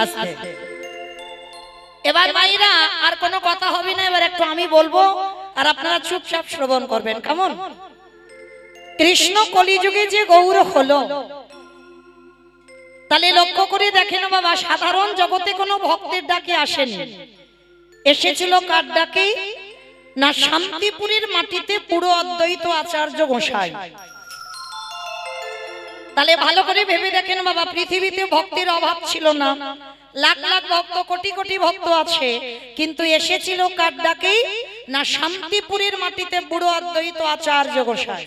আস্তে এবার মাইরা আর কোনো কথা হবে না, এবার একটু আমি বলবো আর আপনারা চুপচাপ শ্রবণ করবেন। কেমন? কৃষ্ণ কলিযুগে যে গৌর হলো, তাহলে লক্ষ্য করে দেখেন বাবা, সাধারণ জগতে কোনো ভক্তের ডাকে আসেনি, এসেছিল কার ডাকে? না, শান্তিপুরের মাটিতে পুরো অদ্বৈত আচার্য গোসাই। তাহলে ভালো করে ভেবে দেখেন বাবা, পৃথিবীতে ভক্তের অভাব ছিল না, লাখ লাখ ভক্ত, কোটি কোটি ভক্ত আছে, কিন্তু এসেছিল কার ডাকে? না, শান্তিপুরের মাটিতে বুড়ো অদ্বৈত আচার্য গোসাই।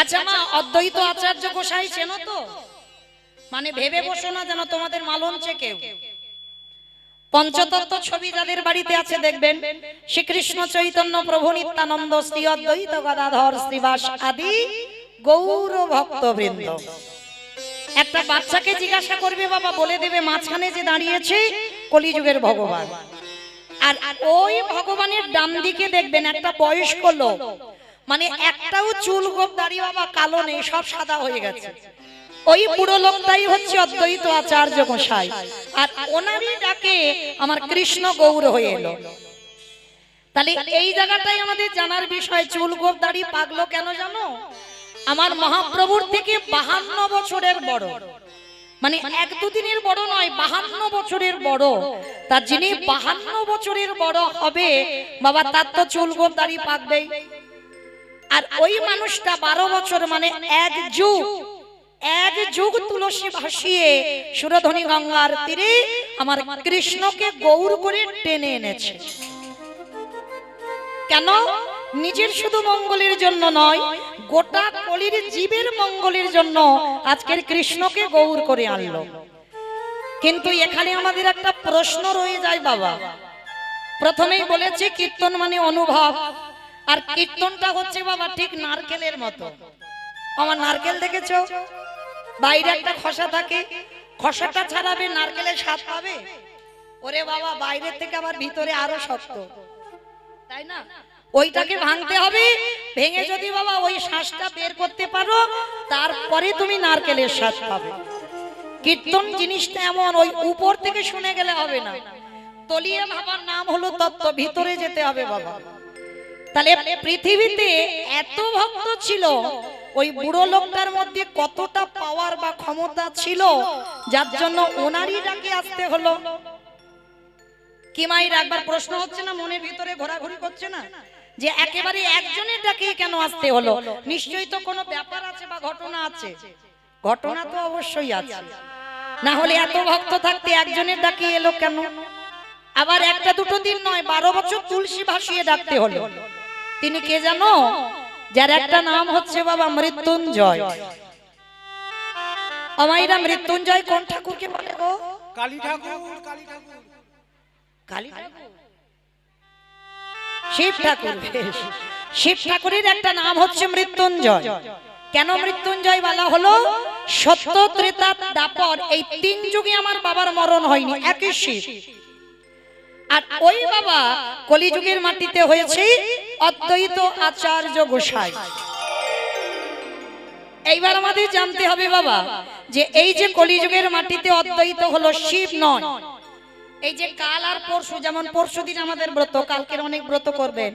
আচ্ছা মা, অদ্বৈত আচার্য গোসাই চেনো তো? মানে ভেবে বসো না যেন তোমাদের মালঞ্চে কেউ। পঞ্চতত্ত্ব ছবি যাদের বাড়িতে আছে দেখবেন, শ্রীকৃষ্ণ চৈতন্য প্রভু নিত্যানন্দ শ্রী অদ্বৈত গদাধর শ্রীবাস আদি গৌর ভক্তবৃন্দ। একটা বাচ্চাকে জিজ্ঞাসা করবে বাবা, বলে দেবে মাঝখানে যে দাঁড়িয়েছে কলিযুগের ভগবান। আর ওই ভগবানের ডান দিকে দেখবেন একটা বয়স্ক লোক, মানে একটাও চুল গোপ দাড়ি বাবা কালো নেই, সব সাদা হয়ে গেছে। ওই পুরো লোকটাই হচ্ছে অদ্বৈত আচার্য গোসাই। আর ওনারই ডাকে আমার কৃষ্ণ গৌর হয়ে এলো। তাহলে এই জায়গাটাই আমাদের জানার বিষয়, চুল গোপ দাড়ি পাগলো কেন জানো? আমার মহাপ্রভুর থেকে 52 বছরের বড়, মানে এক দুদিনের বড় নয়, 52 বছরের বড়। তার যিনি 52 বছরের বড় হবে বাবা, তার তো চুল গোপ দাড়ি পাকবেই। আর ওই মানুষটা 12 বছর, মানে এক যুগ তুলসী ভাসিয়ে সুরধনী গঙ্গার তীরে আমার কৃষ্ণকে গৌর করে টেনে এনেছে। কেন? নিজের শুধু মঙ্গলের জন্য নয়, গোটা কলির জীবের মঙ্গলের জন্য আজকের কৃষ্ণকে গৌর করে আনলো। কিন্তু এখানে আমাদের একটা প্রশ্ন রয়ে যায় বাবা। প্রথমেই বলেছে কীর্তন মানে অনুভব, আর কীর্তনটা হচ্ছে বাবা ঠিক নারকেলের মতো। আমার নারকেল দেখেছো? বাইরে একটা খসা থাকে, খসাটা ছাড়াবে নারকেলের স্বাদ পাবে? ওরে বাবা, বাইরের থেকে আবার ভিতরে আরো শক্ত, তাই না? ওইটাকে ভাঙতে হবে, ভেঙে যদি বাবা ওই শ্বাসটা বের করতে পারো, তারপরে তুমি নারকেলের স্বাদ পাবে। কীর্তন জিনিসটা এমন, ওই উপর থেকে শুনে গেলে হবে না, তলিয়ে ভাবার নাম হলো তত্ত্ব, ভিতরে যেতে হবে বাবা। তাহলে পৃথিবীতে এত ভক্ত ছিল, ওই বুড়ো লোকটার মধ্যে কতটা পাওয়ার বা ক্ষমতা ছিল, যার জন্য ওনারই ডাকে আসতে হলো। কি মায়ের একবার প্রশ্ন হচ্ছে না, মনের ভিতরে ঘোরাঘুরি করছে না, যে একেবারে একজনের ডাকে কেন আসতে হলো? নিশ্চয়ই তো কোনো ব্যাপার আছে বা ঘটনা আছে। ঘটনা তো অবশ্যই আছে, না হলে এত ভক্ত থাকতে একজনের ডাকে এলো কেন? আবার একটা দুটো দিন নয়, 12 বছর তুলসী ভাসিয়ে ডাকতে হলো। তিনি কে জানো? যার একটা নাম হচ্ছে বাবা মৃত্যুঞ্জয়। আমাইরা মৃত্যুঞ্জয় কোন ঠাকুরকে বলে গো? কালী ঠাকুর। কালী ঠাকুর, শিব ঠাকুর। শিব ঠাকুরের একটা নাম হচ্ছে মৃত্যুঞ্জয়। কেন মৃত্যুঞ্জয় বলা হলো? সত্য, ত্রেতা, দ্বাপর এই 3 যুগে আমার বাবার মরণ হয়নি, একই শিব। আর ওই বাবা কলিযুগের মাটিতে হয়েছে অদ্বৈত আচার্য গোসাই। এইবার আমাদের জানতে হবে বাবা, যে এই যে কলিযুগের মাটিতে অদ্বৈত হলো, শিব নয়। এই যে কাল আর পরশু, যেমন পরশু দিন আমাদের ব্রত, কালকের অনেক ব্রত করবেন।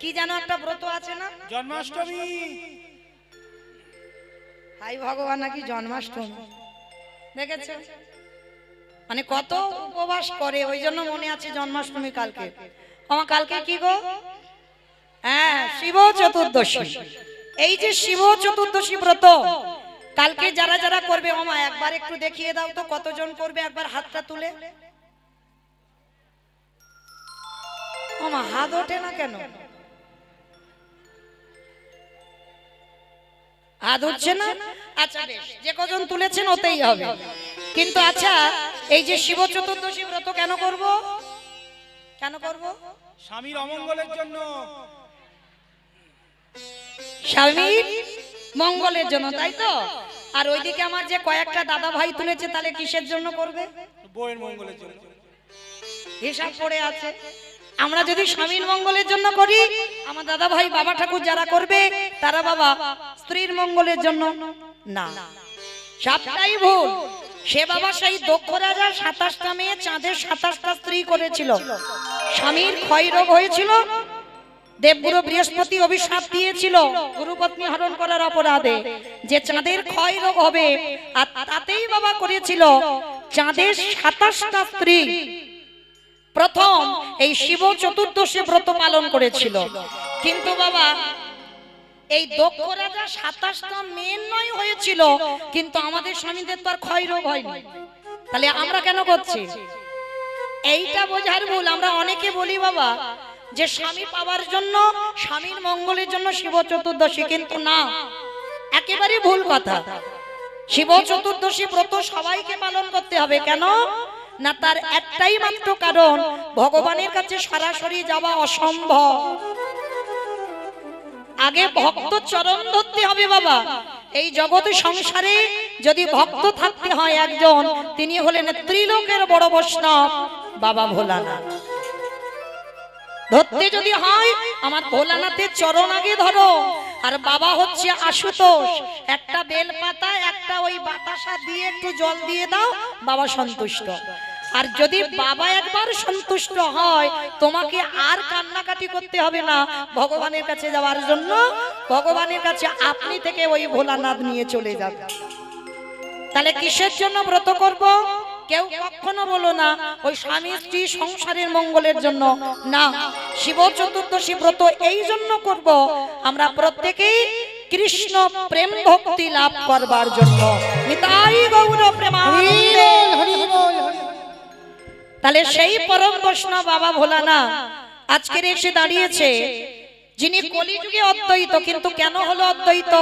কি জানো একটা ব্রত আছে না? জন্মাষ্টমী। হাই ভগবান, নাকি জন্মাষ্টমী দেখেছো? মানে কত উপবাস করে, ওই জন্য মনে আছে জন্মাষ্টমী কালকে। আমার কালকে কি গো? হ্যাঁ, শিব চতুর্দশী। এই যে শিব চতুর্দশী ব্রত কালকে যারা যারা করবে, ওমা একবার একটু দেখিয়ে দাও তো কতজন করবে, একবার হাতটা তুলে। ওমা হাত ওঠে না কেন? হাত উঠছে না? আচ্ছা বেশ, যে কজন তুলেছেন ওতেই হবে। কিন্তু আচ্ছা, এই যে শিব চতুর্দশী ব্রত কেন করব? কেন করব? স্বামীর অমঙ্গলের জন্য। স্বামীর মঙ্গলের জন্য, তাই তো? আর ওইদিকে আমার যে কয়েকটা দাদা ভাই তুলেছে, তাহলে কিসের জন্য করবে? বউয়ের মঙ্গলের জন্য। হিসাব পড়ে আছে। আমরা যদি স্বামীর মঙ্গলের জন্য করি, আমার দাদা ভাই বাবা ঠাকুর যারা করবে তারা বাবা স্ত্রীর মঙ্গলের জন্য না, সবটাই ভুল। সে বাবা সেই দক্ষ রাজা 27টা মেয়ে, চাঁদের 27টা স্ত্রী করেছিল। স্বামীর ক্ষয় রোগ হয়েছিল, দেবগুরু বৃহস্পতি অভিশাপ দিয়েছিল গুরুপত্নী হরণ করার অপরাধে যে চাঁদের ক্ষয় রোগ হবে, আর তাতেই বাবা করেছিল চাঁদের 27টা স্ত্রী প্রথম এই শিব চতুর্দশী ব্রত পালন করেছিল। কিন্তু বাবা এই দক্ষ রাজা 27টা মেয়ের নয় হয়েছিল, কিন্তু আমাদের স্বামীদের তো আর ক্ষয় রোগ হয়নি, তাহলে আমরা কেন করছি? এইটা বোঝার ভুল। আমরা অনেকে বলি বাবা যে স্বামী পাওয়ার জন্য, স্বামীর মঙ্গলের জন্য শিব চতুর্দশী, কিন্তু না, একেবারে ভুল কথা। শিব চতুর্দশী ব্রত সবাইকে পালন করতে হবে। কেন না, তার একটাই মাত্র কারণ, ভগবানের কাছে সরাসরি যাওয়া অসম্ভব। আগে ভক্ত চরণ ধরতে হবে বাবা। এই জগতে সংসারে যদি ভক্ত থাকতে হয় একজন, তিনি হলেন ত্রিলোকের বড় বৈষ্ণব বাবা ভোলানাথ। ধরতে যদি হয় আমার ভোলানাথের চরণ আগে ধরো। আর বাবা হচ্ছে আশুতোষ, একটা বেলপাতা একটা ওই বাতাসা দিয়ে একটু জল দিয়ে দাও, বাবা সন্তুষ্ট। আর যদি বাবা একবার সন্তুষ্ট হয়, তোমাকে আর কান্নাকাটি করতে হবে না ভগবানের কাছে যাওয়ার জন্য। ভগবানের কাছে আপনি থেকে ওই ভোলানাথ নিয়ে চলে যাবে। তাহলে কিসের জন্য ব্রত করব? কেউ কখনো বলো না ওই স্বামী স্ত্রী সংসারের মঙ্গলের জন্য না। শিব চতুর্দশী ব্রত এই জন্য করব, আমরা প্রত্যেকেই কৃষ্ণ প্রেম ভক্তি লাভ করবার জন্য। নিতাই গৌর প্রেমানন্দে। তাহলে সেই পরম বৈষ্ণব বাবা ভোলানাথ আজকের এসে দাঁড়িয়েছে, যিনি কলিযুগে অদ্বৈত। কিন্তু কেন হলো অদ্বৈত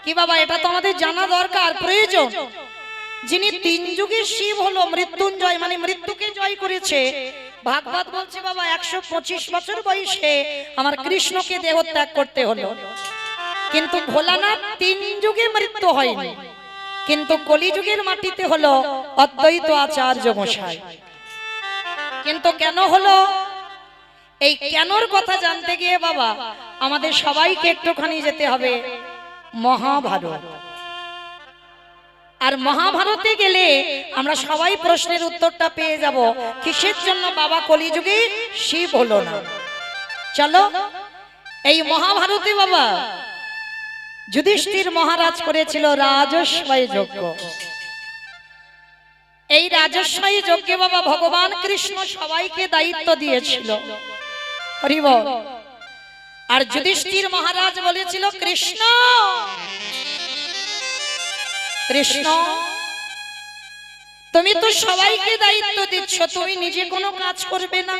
কি বাবা, এটা তো আমাদের জানা দরকার, প্রয়োজন। যিনি 3 যুগের শিব হলো মৃত্যুঞ্জয়, মানে মৃত্যুকে জয় করেছে। ভাগবত বলছে বাবা 125 বছর বয়সে আমার কৃষ্ণকে দেহ ত্যাগ করতে হলো। কিন্তু ভোলানাথ 3 যুগে মৃত্যু হয়নি, কিন্তু কলিযুগের মাটিতে হলো অদ্বৈত আচার্য মশাই। কিন্তু কেন হলো, এই কেনর কথা জানতে গিয়ে বাবা আমাদের সবাইকে একটুখানি যেতে হবে মহাভারত। আর মহাভারতে গেলে আমরা সবাই প্রশ্নের উত্তরটা পেয়ে যাব, কিসের জন্য বাবা কলিযুগে শিব হলো না। চলো, এই মহাভারতে বাবা যুধিষ্ঠির মহারাজ করেছিল রাজস্বয় যজ্ঞ। এই রাজস্বয় যজ্ঞে বাবা ভগবান কৃষ্ণ সবাইকে দায়িত্ব দিয়েছিল। হরি বল। আর যুধিষ্ঠির মহারাজ বলেছিল, কৃষ্ণ কৃষ্ণ তুমি তো সবাইকে দায়িত্ব দিচ্ছ, তুমি নিজে কোনো কাজ করবে না।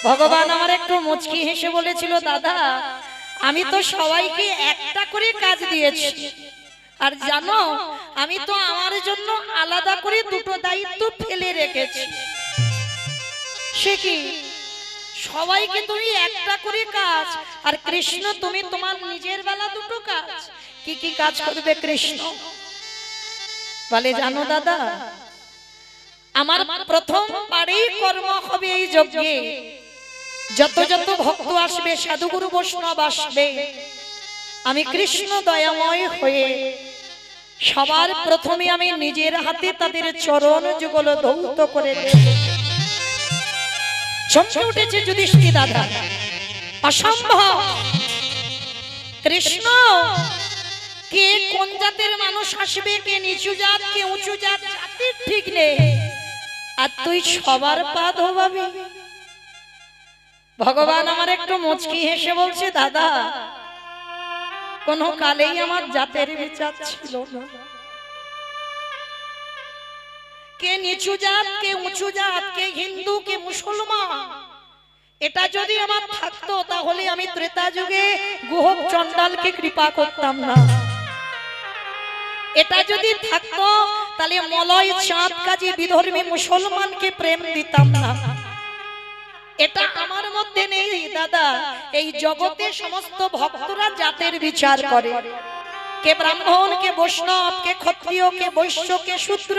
ভগবান আমার একটু মুচকি হেসে বলেছিল, দাদা আমি তো সবাইকে একটা করে কাজ দিয়েছি, আর জানো আমি তো আমার জন্য আলাদা করে 2টো দায়িত্ব ফেলে রেখেছি। সে কি, সবাইকে তুমি একটা করে কাজ, আর কৃষ্ণ তুমি তোমার নিজের বেলা 2টো কাজ। কি কি কাজ করবে কৃষ্ণ বলে, জানো দাদা আমার প্রথম বারেই কর্ম হবে এই যজ্ঞে। যত যত ভক্ত আসবে, সাধুগুরু বৈষ্ণব আসবে, আমি কৃষ্ণ দয়াময় হয়ে সবার প্রথমে আমি নিজের হাতে তাদের চরণ যুগল ধৌত করে দেব। চমকে উঠেছে যুধিষ্ঠির দাদা, অসম্ভব। কৃষ্ণ কে কোন জাতের মানুষ আসবে, কে নিচু জাত কে উঁচু জাত, জাতির ঠিক নেই, আর তুই সবার পা ধোবাবি। ভগবান আমার একটু মুচকি হেসে বলছে, দাদা কোন কালেই আমার জাতের বিচার ছিল না। কে নিচু জাত কে উঁচু জাত, কে হিন্দু কে মুসলমান, এটা যদি আমার থাকতো তাহলে আমি ত্রেতা যুগে গুহক চণ্ডালকে কৃপা করতাম না। এটা যদি থাকতো তাহলে মলয় চাঁদ কাজী বিধর্মী মুসলমানকে প্রেম দিতাম না। এটা আমার মধ্যে নেই দাদা। এই জগতে সমস্ত ভক্তরা জাতের বিচার করে, কে ব্রাহ্মণ কে বৈষ্ণব কে ক্ষত্রিয় কে বৈশ্য কে শূদ্র,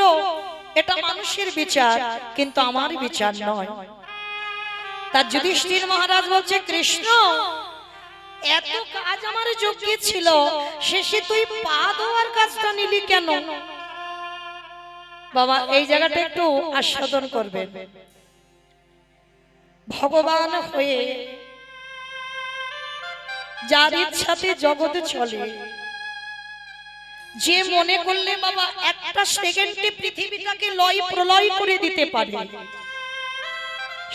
এটা মানুষের বিচার, কিন্তু আমার বিচার নয়। তার যুধিষ্ঠির মহারাজ বলছে, কৃষ্ণ এত কাজ আমার যোগ্য ছিল, শেষে তুই পা ধোয়ার কাজটা নিলি কেন? বাবা এই জায়গাটা একটু আস্বাদন করবেন। ভগবান হয়ে যার ইচ্ছাতে জগতে চলে, যে মনে করলে বাবা একটা সেকেন্ডে পৃথিবীটাকে লয় প্রলয় করে দিতে পারে,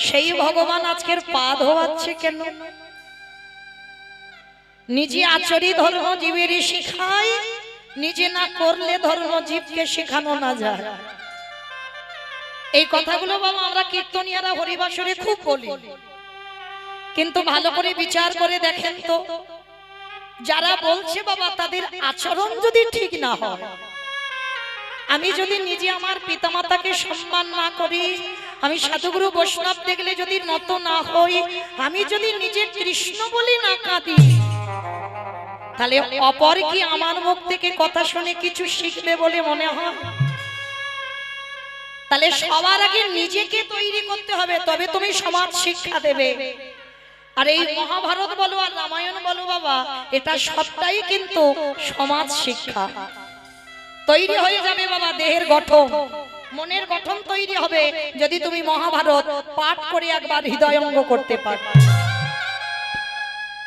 সেই ভগবান আজকের পা ধোয়াচ্ছে কেন? নিজে আচরি ধর্ম জীবের শিখায়, নিজে না করলে ধর্ম জীবকে শেখানো না যায়। এই কথাগুলো বাবা আমরা কীর্তনিয়ারা হরিবাসরে খুব বলি, কিন্তু ভালো করে বিচার করে দেখেন তো, যারা বলছে বাবা তাদের আচরণ যদি ঠিক না হয়, আমি যদি নিজে আমার পিতামাতাকে সম্মান না করি, আমি সাধুগুরু বৈষ্ণব দেখলে যদি নত না হই, আমি যদি নিজে কৃষ্ণ বলি না কাঁদি, তাহলে অপর কি আমার মুখ থেকে কথা শুনে কিছু শিখবে বলে মনে হয়? তাহলে সবার আগে নিজেকে তৈরি করতে হবে, তবে তুমি সমাজ শিক্ষা দেবে। আর এই মহাভারত বলো আর রামায়ণ বলো বাবা, এটা সবটাই কিন্তু সমাজ শিক্ষা। তৈরি হয়ে যাবে বাবা দেহের গঠন, মনের গঠন তৈরি হবে যদি তুমি মহাভারত পাঠ করে একবার হৃদয়ঙ্গ করতে পারো।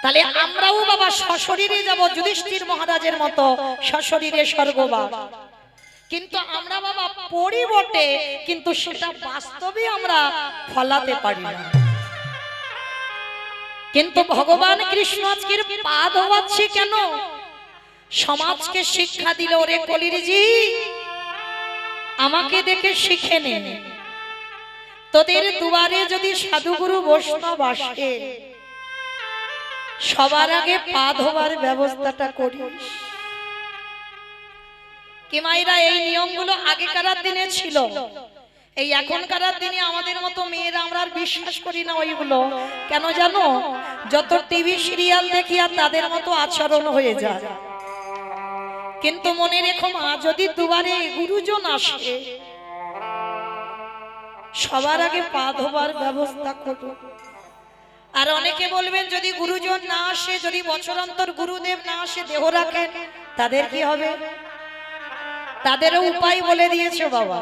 তাহলে আমরাও বাবা সশরীরে যাব যুধিষ্ঠির মহারাজের মতো, সশরীরে স্বর্গবাস। কিন্তু আমরা বাবা পরিবর্তে কিন্তু সেটা বাস্তবে আমরা ফলাতে পারি না। কিন্তু ভগবান কৃষ্ণ আজকের পা ধোয়াচ্ছে কেন? সমাজকে শিক্ষা দিল, ওরে কলির জি আমাকে দেখে শিখে নে, তোদের দুয়ারে যদি সাধুগুরু বৈষ্ণব আসে, সবার আগে পা ধোবার ব্যবস্থাটা করিস। কি মায়েরা, এই নিয়মগুলো আগেকার দিনে ছিল, এই এখনকার দিনে আমাদের মতো মেয়েরা আমরা আর বিশ্বাস করি না ওইগুলো। কেন জানো? যত টিভি সিরিয়াল দেখি আর তাদের মতো আচরণ হয়ে যায়। কিন্তু মনে রেখো মা, যদি দুবারে গুরুজন আসে, সবার আগে পা ধোবার ব্যবস্থা করো। আর অনেকে বলবেন যদি গুরুজন না আসে, যদি বছরান্তর গুরুদেব না আসে, দেহ রাখেন, তাদের কি হবে? তাদেরও উপায় বলে দিয়েছে বাবা।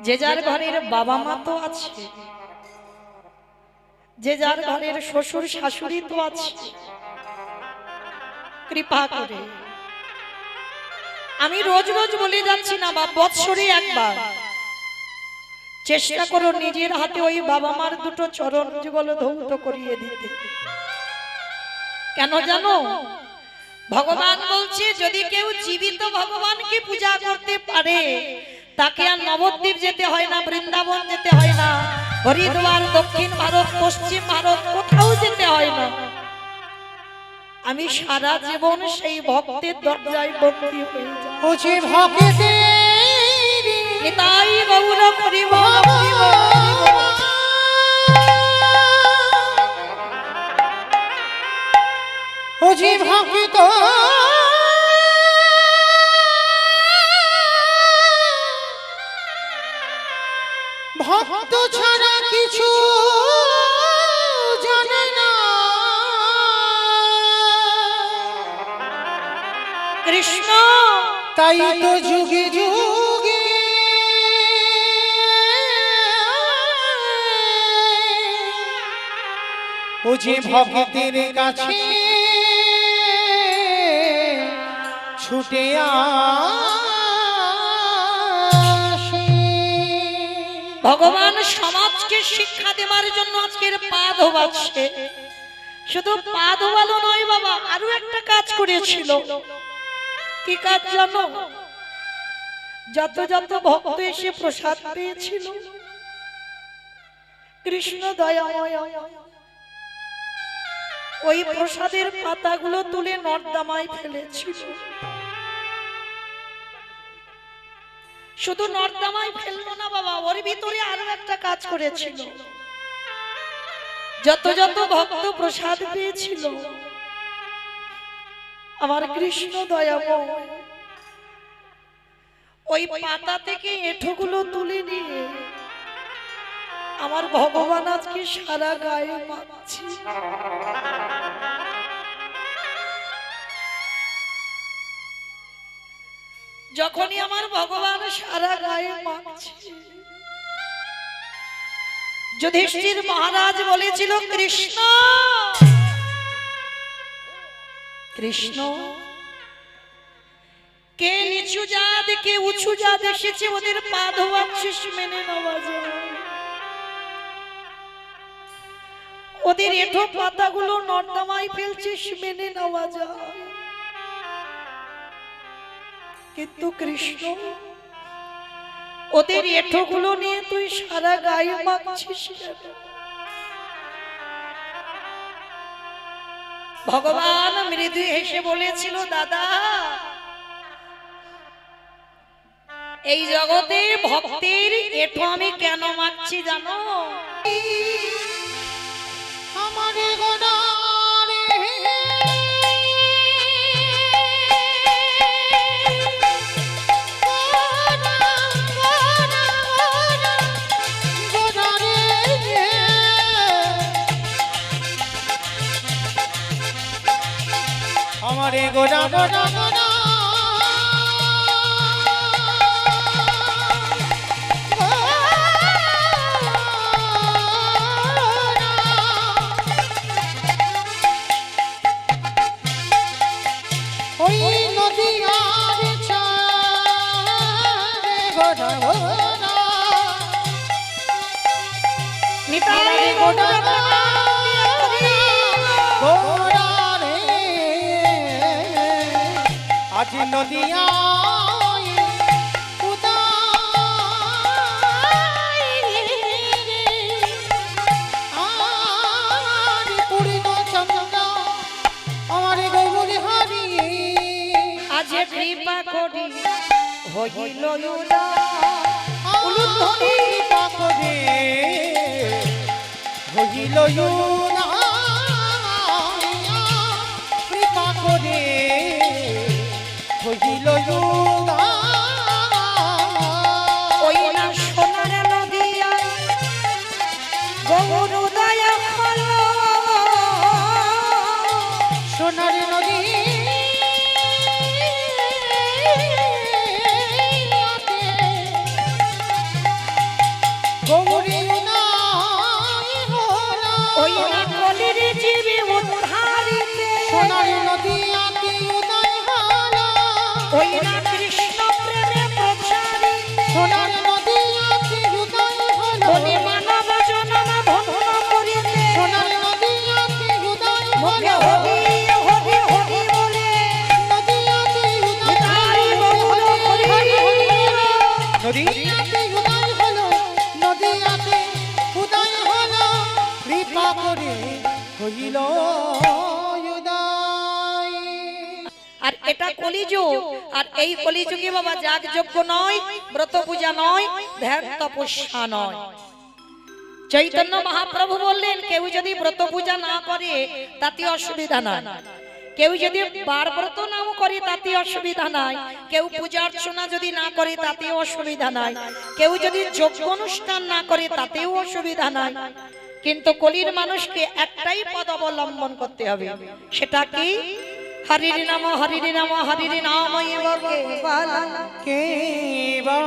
যে যার ঘরের বাবা মা তো আছে, যে যার ঘরের শ্বশুর শাশুড়ি তো আছে, কৃপা করে আমি রোজ রোজ বলে যাচ্ছি না বা বৎসরে একবার চেষ্টা করো নিজের হাতে ওই বাবা মার দুটো চরণ যুগল ধৌত করিয়ে দিতে। কেন জানো? ভগবান বলছে যদি কেউ জীবিত ভগবানকে পূজা করতে পারে, তাকে আর নবদ্বীপ যেতে হয় না, বৃন্দাবন যেতে হয় না, হরিদ্বার, দক্ষিণ ভারত, পশ্চিম ভারত কোথাও যেতে হয় না। আমি সারা জীবন সেই ভক্তের দরজায় বন্দী হয়ে যাই। ওছে ভক্তে নিতাই গৌর হরি বল, হরি বল, হরি বল। ওছে ভক্ত ভক্ত ছাড়া কিছু জানে না। কৃষ্ণ তাই তো যুগে যুগে ও যে ভক্তের কাছে ছুটে আসে। ভগবান সমাজকে শিক্ষা দেওয়ার জন্য আজকের পা ধোয়াচ্ছে। শুধু পা ধোয়ালো নয় বাবা, আরো একটা কাজ করেছিল। কি কাজ জানো? যত যত ভক্ত এসে প্রসাদ পেয়েছিল, কৃষ্ণ দয়াময় ওই প্রসাদের পাতাগুলো তুলে নর্দমায় ফেলেছিল। শুধু নর্দমায় ফেললো না বাবা, ওর ভিতরে আরো একটা কাজ করেছিল। যত যত ভক্ত প্রসাদ পেয়েছিল, আমার কৃষ্ণ দয়াময় ওই পাতা থেকে এঁঠোগুলো তুলে নিয়ে আমার ভগবান আজকে সারা গায়ে মাখছে। যখনই আমার ভগবান সারা গায়ে মাখছে, যুধিষ্ঠির মহারাজ বলেছিল কৃষ্ণ কৃষ্ণ, কে নিচু জাত কে উঁচু জাত এসেছে, ওদের পা ধোয়াচ্ছিস মেনে নেওয়া যায়, ওদের এঁঠো পাতাগুলো নর্দমায় ফেলছিস মেনে নেওয়া যায়, কিন্তু কৃষ্ণ ওদের এঁঠোগুলো নিয়ে তুই সারা গায়ে মাখছিস কেন? ভগবান মৃদু হেসে বলেছিল, দাদা এই জগতে ভক্তের এঁঠো আমি কেন মাখছি জানো? আমার গোনারে আমারে গোনা গোনা গোনা ওই নদী আর ছাড়ে গোনা গোনা নিতাই গোনা গোটা গোনা রে আজ নদী আয় উদাই রে আর পূর্ণ চন্দ্র আমার গৌরী হারি আজ কৃপা করি হইল উদার উলুধ্বনি পাকরে হইল না কৃপা করে হইল না ওই না সোনার নদিয়া গৌর উদয় হলো, সোনার নদী গৌরী নাই হলো ওই না কলির জীবে উদ্ধারিতে, সোনার নদী আতি উদয় হলো ওই না কৃষ্ণ প্রেমে প্রচারী, সোনার নদী আতি উদয় হলো বলি মানব জনম ধন্য করিতে, সোনার নদী আতি উদয় মুখে হলো হরি হরি হরি বলে নদী আতি উদয় তারি বহুল হরি নদী আতি উদয় হলো নদী আতি উদয় হলো কৃপা করে হইল উদয়। আর এটা কলিযুগ, আর এই কলিযুগে বাবা যাগযজ্ঞ নয়, ব্রত পূজা নয়, ধ্যান তপস্যা নয়। চৈতন্য মহাপ্রভু বললেন কেউ যদি ব্রত পূজা না করে তাতে অসুবিধা নাই, কেউ যদি বার ব্রত নাও করে তাতে অসুবিধা নাই, কেউ পূজা অর্চনা যদি না করে তাতেও অসুবিধা নাই, কেউ যদি যজ্ঞ অনুষ্ঠান না করে তাতেও অসুবিধা নাই, কিন্তু কলির মানুষকে একটাই পদ অবলম্বন করতে হবে, সেটা কি? হরির নাম হরির নাম হরির নাম এব কেবলম কেবল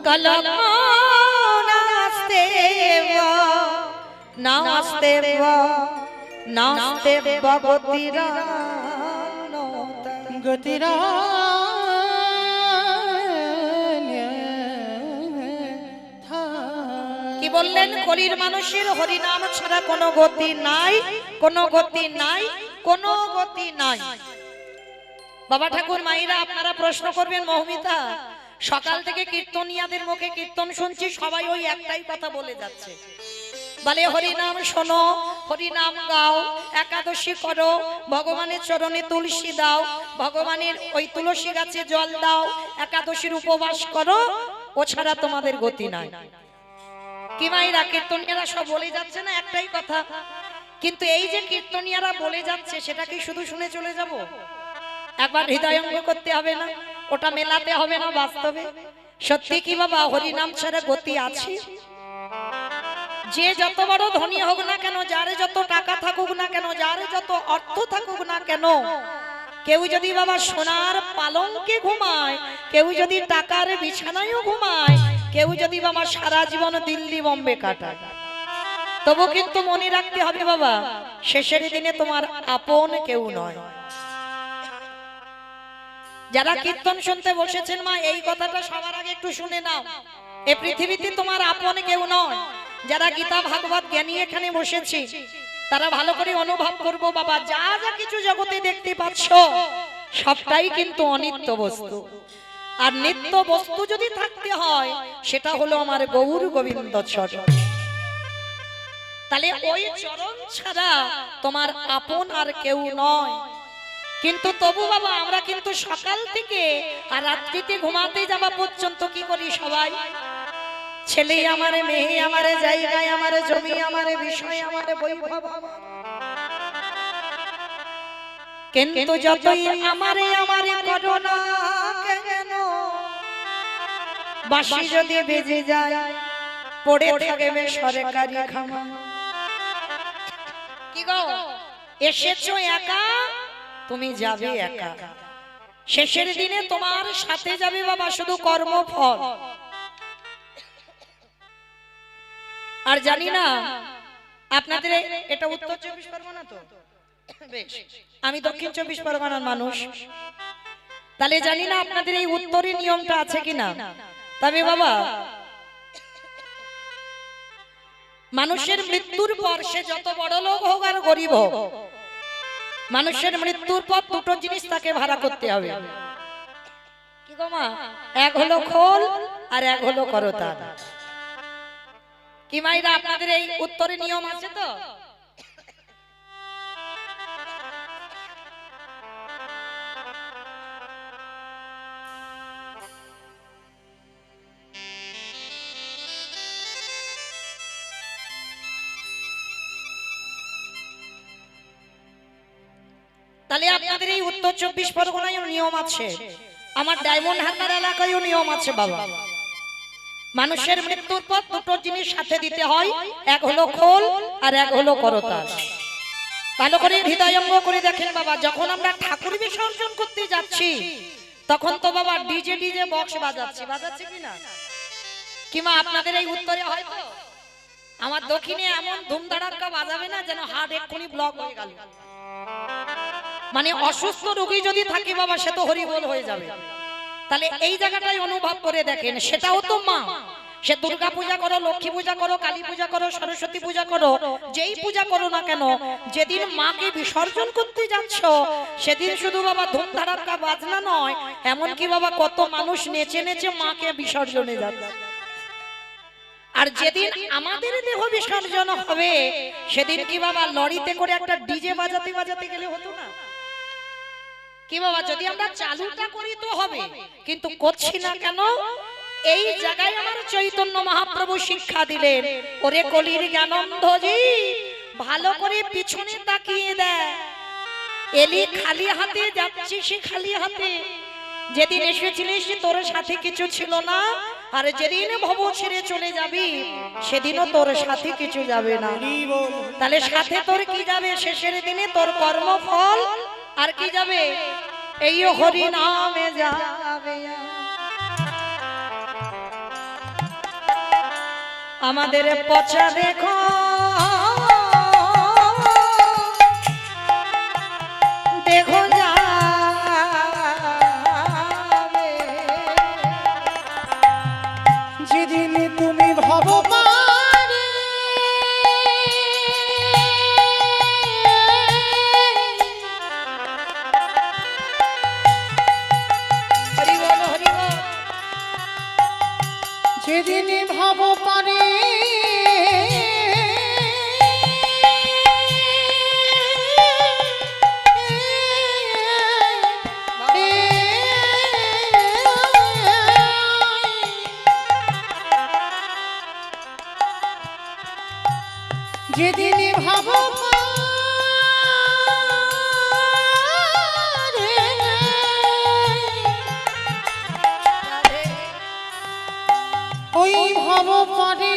কলম নাস্তেব নাস্তেব নাস্তেব গতিরা গতিরা কি বললেন? কলির মানুষের হরিনাম ছাড়া কোনো গতি নাই, কোনো গতি নাই, কোনো গতি নাই। বাবা ঠাকুর মায়েরা আপনারা প্রশ্ন করবেন, মৌমিতা সকাল থেকে কীর্তনিয়াদের মুখে কীর্তন শুনছি, সবাই ওই একটাই কথা বলে যাচ্ছে, বলে হরিনাম শোনো, হরিনাম গাও, একাদশী করো, ভগবানের চরণে তুলসী দাও, ভগবানের ওই তুলসী গাছে জল দাও, একাদশীর উপবাস করো, ও ছাড়া তোমাদের গতি নাই। কি মায়েরা কীর্তনিয়ারা সব বলে যাচ্ছে না একটাই কথা, কিন্তু এই যে কীর্তনিয়ারা বলে যাচ্ছে সেটা কি শুধু শুনে চলে যাব? একবার হৃদয়ঙ্গ করতে হবে না? ওটা মেলাতে হবে না বাস্তবে? সত্যি কি বাবা হরিনাম ছাড়া গতি আছে? যে যত বড় ধনী হোক না কেন, যারে যত টাকা থাকুক না কেন, যারে যত অর্থ থাকুক না কেন, কেউ যদি বাবা সোনার পালঙ্কে ঘুমায়, কেউ যদি টাকার বিছানায়ও ঘুমায়, কেউ যদি বাবা সারা জীবন দিল্লি বোম্বে কাটায়, তবু কিন্তু মনে রাখতে হবে বাবা শেষের দিনে তোমার আপন কেউ নয়। যারা কীর্তন শুনতে বসেছেন মা, এই কথাটা সবার আগে একটু শুনে নাও, এই পৃথিবীতে তোমার আপন কেউ নয়। যারা গীতা ভাগবত জ্ঞানী এখানে বসেছি তারা ভালো করে অনুভব করবো বাবা, যা যা কিছু জগতে দেখতে পাচ্ছ সবটাই কিন্তু অনিত্য বস্তু। আর নিত্য বস্তু যদি থাকতে হয় সেটা হলো আমার গৌর গোবিন্দ চরণ। তাহলে ওই চরণ ছাড়া তোমার আপন আর কেউ নয়। কিন্তু তবু বাবা আমরা কিন্তু সকাল থেকে আর রাত্রিতে ঘুমাতে যাওয়া পর্যন্ত কি করি সবাই? ছেলে আমারে, মেয়ে আমারে, জায়গায় আমারে, জমি আমারে, বিষয় আমারে, বৈভব। কিন্তু যতই আমারে আমারে করো না কেন, বাঁশি যদি বেজে যায় পড়ে থাকবে সরকারি খামা। কি গো, এসেছো একা, তুমি যাবে একা। শেষের দিনে তোমার সাথে যাবে বাবা শুধু কর্মফল। আর জানি না আপনাদের এটা উত্তর 24 পরগনা তো, বেশ, আমি দক্ষিণ 24 পরগনার মানুষ, তাহলে জানি না আপনাদের এই উত্তরে নিয়মটা আছে কিনা। তবে বাবা মানুষের মৃত্যুর পর সে যত বড় লোক হোক আর গরিব হোক, মানুষের মৃত্যুর পর দুটো জিনিস তাকে ভাড়া করতে হবে। কি গো মা? এক হলো খোল আর এক হলো করতাল। কি মাইরা আপনাদের এই উত্তরে নিয়ম আছে তো? তাহলে আপনাদের এই উত্তর 24 পরগনায় নিয়ম আছে, আমার ডায়মন্ড হারবার এলাকায়ও নিয়ম আছে বাবা। মানুষের মৃত্যুর পর দুটো জিনিস সাথে দিতে হয়, এক হলো খোল আর এক হলো করতাল। ভালো করে হৃদয়ঙ্গ করে দেখেন বাবা, যখন আমরা ঠাকুর বিসর্জন করতে যাচ্ছি তখন তো বাবা ডিজে ডিজে বক্স বাজাচ্ছে কিনা? কিংবা আপনাদের এই উত্তরে হয়তো আমার দক্ষিণে এমন ধুমধাড়াক্কা বাজাবে না যেন হার্ট এক্ষুনি ব্লক হয়ে গেল। মানে অসুস্থ রোগী যদি থাকে বাবা সে তো হরিবোল হয়ে যাবে। তাহলে এই জায়গাটাই অনুভব করে দেখেন, সেটাও তো মা। সে দুর্গা পূজা করো, লক্ষ্মী পূজা করো, কালী পূজা করো, সরস্বতী পূজা করো, যেই পূজা করো না কেন, যেদিন মাকে বিসর্জন করতে যাচ্ছ সেদিন শুধু বাবা ধুমধাড়াক্কা বাজনা নয়, এমনকি বাবা কত মানুষ নেচে নেচে মাকে বিসর্জনে যাচ্ছে। আর যেদিন আমাদের দেহ বিসর্জন হবে সেদিন কি বাবা লরিতে করে একটা ডিজে বাজাতে বাজাতে গেলে হতো না? কি বাবা, যদি আমরা চালুটা করি তো হবে, কিন্তু করছি না কেন? এই জায়গায় আমার চৈতন্য মহাপ্রভু শিক্ষা দিলেন, ওরে কলির জ্ঞানন্ধজি ভালো করে পিছনে তাকিয়ে দেয়। এলি খালি হাতে, যাচ্ছিস খালি হাতে। যেদিন এসেছিলিস তোর সাথে কিছু ছিল না, আর যেদিন ভব ছেড়ে চলে যাবি সেদিনও তোর সাথে কিছু যাবে না। তাহলে সাথে তোর কি যাবে? শেষের দিনে তোর কর্মফল। আর কি যাবে? এই হরি নামে যাবে। আমাদের পচা দেখো দেখো যাবে, যেদিন তুমি ভব পারে হরি বল হরি বল। যেদিন ভব পারে যেদিন ভব পারে ওই ভব পারে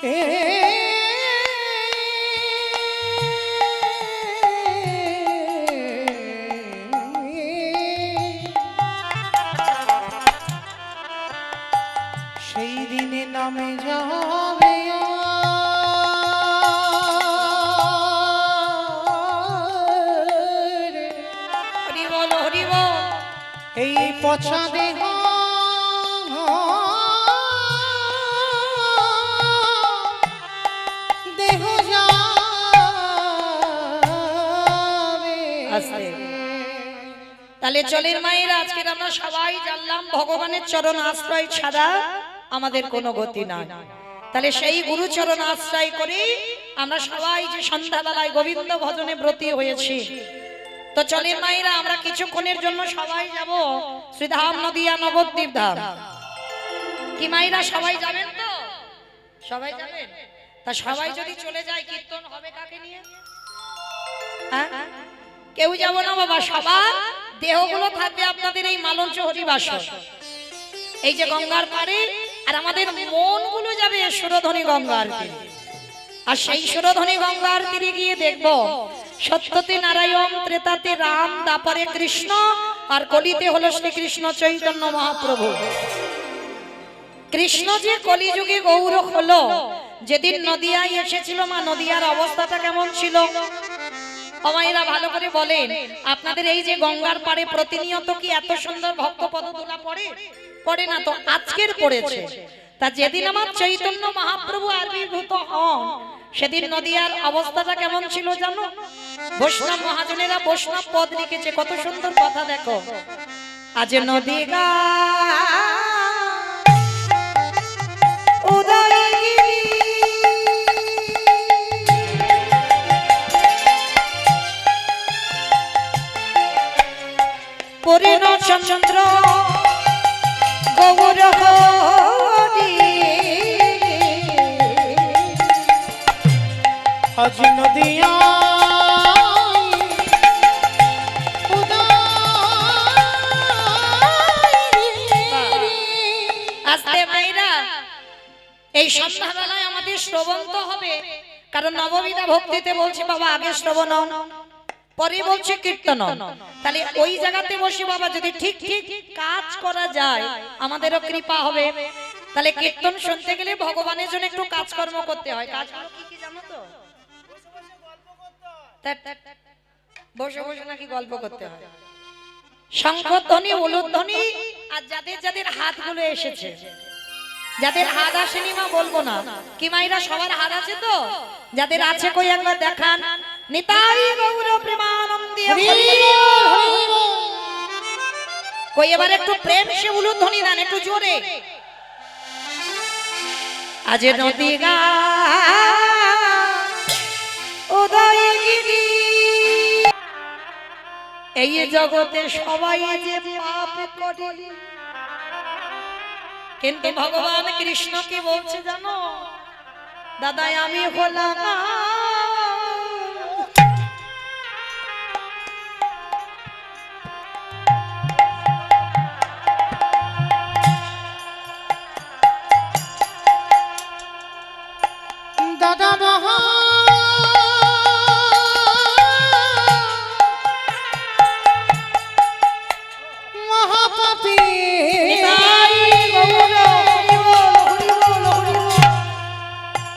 এ সেই দিনে নামে যাবে হরি বল হরি বল। এই পচা দেহ দেহ যাবে। আস্তে। তাহলে চলের মায়েরা, আজকে আমরা সবাই জানলাম ভগবানের চরণ আশ্রয় ছাড়া আমাদের কোনো গতি নাই। তাহলে সেই গুরু চরণ আশ্রয় করে আমরা সবাই যে সন্ধ্যাবেলায় গোবিন্দ ভজনে ব্রতী হয়েছি, তো চলের মায়েরা আমরা কিছুক্ষণের জন্য সবাই যাব শ্রীধাম নদিয়া নবদ্বীপ ধাম। কি মায়েরা সবাই যাবেন তো? সবাই যাবেন? তা সবাই যদি চলে যায় কীর্তন হবে কাকে নিয়ে? হ্যাঁ, কেউ যাব না বাবা, সবার দেহগুলো থাকবে আপনাদের এই মালঞ্চ হরিবাসর, এই যে গঙ্গার পাড়ে, আর আমাদের মনগুলো যাবে সুরধনী গঙ্গার তীরে। আর সেই সুরধনী গঙ্গার তীরে গিয়ে দেখব সত্যতে নারায়ণ, ত্রেতাতে রাম, দাপরে কৃষ্ণ, আর কলিতে হলো শ্রীকৃষ্ণ চৈতন্য মহাপ্রভু। কৃষ্ণ যে কলিযুগে গৌর হলো, যেদিন নদিয়ায় এসেছিল, মা নদিয়ার অবস্থাটা কেমন ছিল? আমায়েরা ভালো করে বলেন, আপনাদের এই যে গঙ্গার পাড়ে প্রতিনিয়ত কি এত সুন্দর ভক্ত পদধূলা পড়ে? পড়ে না তো, আজকের পড়েছে। তা যেদিন আমার চৈতন্য মহাপ্রভু আবির্ভূত হন, সেদিন নদিয়ার অবস্থাটা কেমন ছিল জানো? বৈষ্ণব মহাজনেরা বৈষ্ণব পদ লিখেছে, কত সুন্দর কথা দেখো। আজ নদিগা উদয়গিরি পূর্ণ চন্দ্র গৌর হরি, আজ নদিয়া আস্তে মাইরা এই সন্ধ্যাবেলায় আমাদের শ্রবণ তো হবে, কারণ নববিধা ভক্তিতে বলছে বাবা আগে শ্রবণ, পরে বলছে কীর্তন। তাহলে ওই জায়গাতে বসে বাবা যদি ঠিক ঠিক কাজ করা যায় আমাদেরও কৃপা হবে। তাহলে কীর্তন শুনতে গেলে ভগবানের জন্য একটু কাজকর্ম করতে হয়। কাজগুলো কি কি জানো তো? বসে বসে নাকি গল্প করতে হয়, শঙ্খধ্বনি, উলুধ্বনি, আর যাদের যাদের হাতগুলো এসেছে, যাদের হাত আসেনি মা বলবো না, কি মাইরা সবার হাত আছে তো? যাদের আছে কই একবার দেখান। নিতাই গৌর প্রেমানন্দে কই এবার একটু প্রেম সে উলুধ্বনি দেন একটু জোরে। আজ নদিগা উদয়গিরি, এই জগতে সবাই যে পাপ করে, কিন্তু ভগবান কৃষ্ণ কি বলছে জানো? দাদা আমি হলাম দাদা মহা মহাপাপী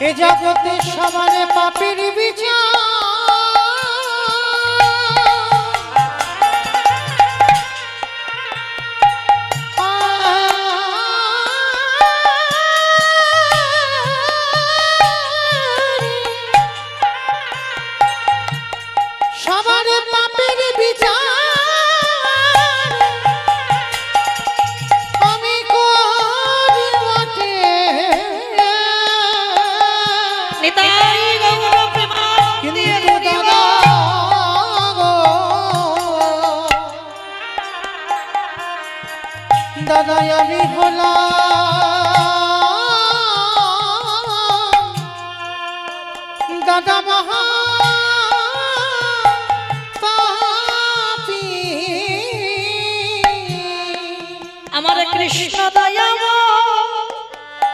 এ জগতে সমানে পাপের বিচার, সবার পাপের বিচার আমি করি বটে। নিতাই গৌর প্রেমানন্দে দাদা গো, দাদা আমি হলাম দাদা মহা আমার কৃষ্ণ দয়াময়